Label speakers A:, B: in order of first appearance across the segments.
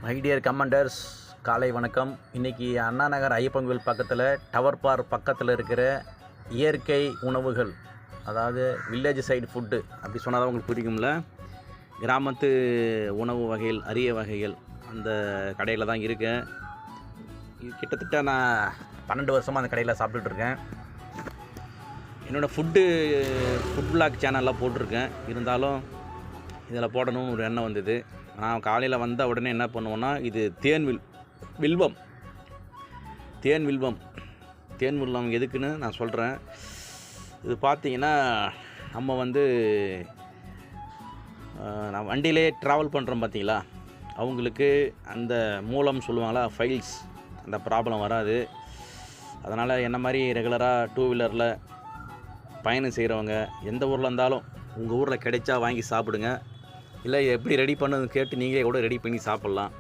A: My dear commanders, காலை வணக்கம். இன்றைக்கி அண்ணா நகர் ஐயப்பன் கோவில் பக்கத்தில் டவர் பார் பக்கத்தில் இருக்கிற இயற்கை உணவுகள், அதாவது வில்லேஜ் சைடு ஃபுட்டு அப்படி சொன்னால் தான் உங்களுக்கு புரியும்ல. கிராமத்து உணவு வகைகள், அரிய வகைகள் அந்த கடையில் தான் இருக்கேன். கிட்டத்தட்ட நான் 12 வருஷமாக அந்த கடையில் சாப்பிட்டுட்ருக்கேன். என்னோடய ஃபுட் பிளாக் சேனலில் போட்டிருக்கேன். இருந்தாலும் இதில் போடணும்னு ஒரு எண்ணம் வந்தது. நான் காலையில் வந்த உடனே என்ன பண்ணுவேன்னா, இது தேன் வில்வம் எதுக்குன்னு நான் சொல்கிறேன். இது பார்த்திங்கன்னா, நம்ம நான் வண்டியிலே ட்ராவல் பண்ணுறோம் பார்த்தீங்களா, அவங்களுக்கு அந்த மூலம் சொல்லுவாங்களா, ஃபைல்ஸ், அந்த ப்ராப்ளம் வராது. அதனால் என்ன மாதிரி ரெகுலராக 2 வீலரில் பயணம் செய்கிறவங்க எந்த ஊரில் இருந்தாலும் உங்கள் ஊரில் கிடைச்சா வாங்கி சாப்பிடுங்க. இல்லை எப்படி ரெடி பண்ணுன்னு கேட்டு நீங்களே கூட ரெடி பண்ணி சாப்பிட்லாம்.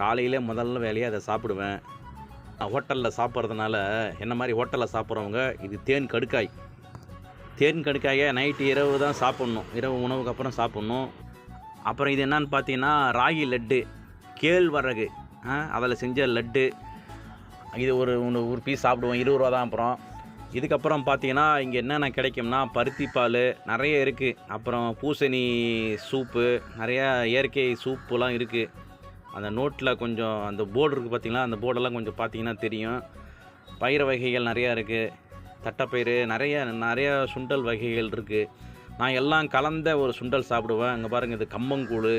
A: காலையில் முதல்ல வேலையாக அதை சாப்பிடுவேன். ஹோட்டலில் சாப்பிட்றதுனால என்ன மாதிரி ஹோட்டலில் சாப்பிட்றவங்க இது தேன் கடுக்காயை நைட்டு இரவு தான் சாப்பிட்ணும். இரவு உணவுக்கு அப்புறம் சாப்பிட்ணும். அப்புறம் இது என்னன்னு பார்த்தீங்கன்னா, ராகி லட்டு, கேழ்வரகு அதில் செஞ்ச லட்டு. இது ஒரு பீஸ் சாப்பிடுவோம், 20 ரூபா தான். அப்புறம் இதுக்கப்புறம் பார்த்தீங்கன்னா, இங்கே என்னென்ன கிடைக்கும்னா, பருத்தி பால் நிறைய இருக்குது. அப்புறம் பூசணி சூப்பு, நிறையா இயற்கை சூப்புலாம் இருக்குது. அந்த நோட்டில் கொஞ்சம் அந்த போர்டு இருக்குது பார்த்தீங்களா, அந்த போர்டெல்லாம் கொஞ்சம் பார்த்தீங்கன்னா தெரியும். பயிறு வகைகள் நிறையா இருக்குது, தட்டைப்பயிறு, நிறையா சுண்டல் வகைகள் இருக்குது. நான் எல்லாம் கலந்த ஒரு சுண்டல் சாப்பிடுவேன். இங்கே பாருங்கள், இது கம்பங்கூழ்,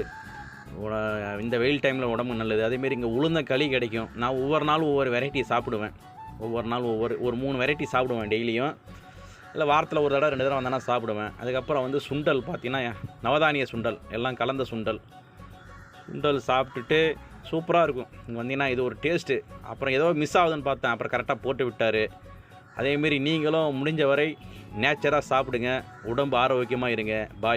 A: இந்த வெயில் டைமில் உடம்பு நல்லது. அதேமாரி இங்கே உளுந்த களி கிடைக்கும். நான் ஒவ்வொரு நாளும் ஒவ்வொரு வெரைட்டி சாப்பிடுவேன். ஒவ்வொரு நாள் ஒரு 3 வெரைட்டி சாப்பிடுவேன் டெய்லியும். இல்லை வாரத்தில் ஒரு தடவை 2 தடவை வந்தேன்னா சாப்பிடுவேன். அதுக்கப்புறம் சுண்டல் பார்த்திங்கன்னா, நவதானிய சுண்டல், எல்லாம் கலந்த சுண்டல் சாப்பிட்டுட்டு சூப்பராக இருக்கும். இங்கே வந்தீங்கன்னா இது ஒரு டேஸ்ட்டு. அப்புறம் ஏதோ மிஸ் ஆகுதுன்னு பார்த்தேன், அப்புறம் கரெக்டாக போட்டு விட்டார். அதேமாரி நீங்களும் முடிஞ்ச வரை நேச்சராக சாப்பிடுங்க. உடம்பு ஆரோக்கியமாக இருங்க. பாய்.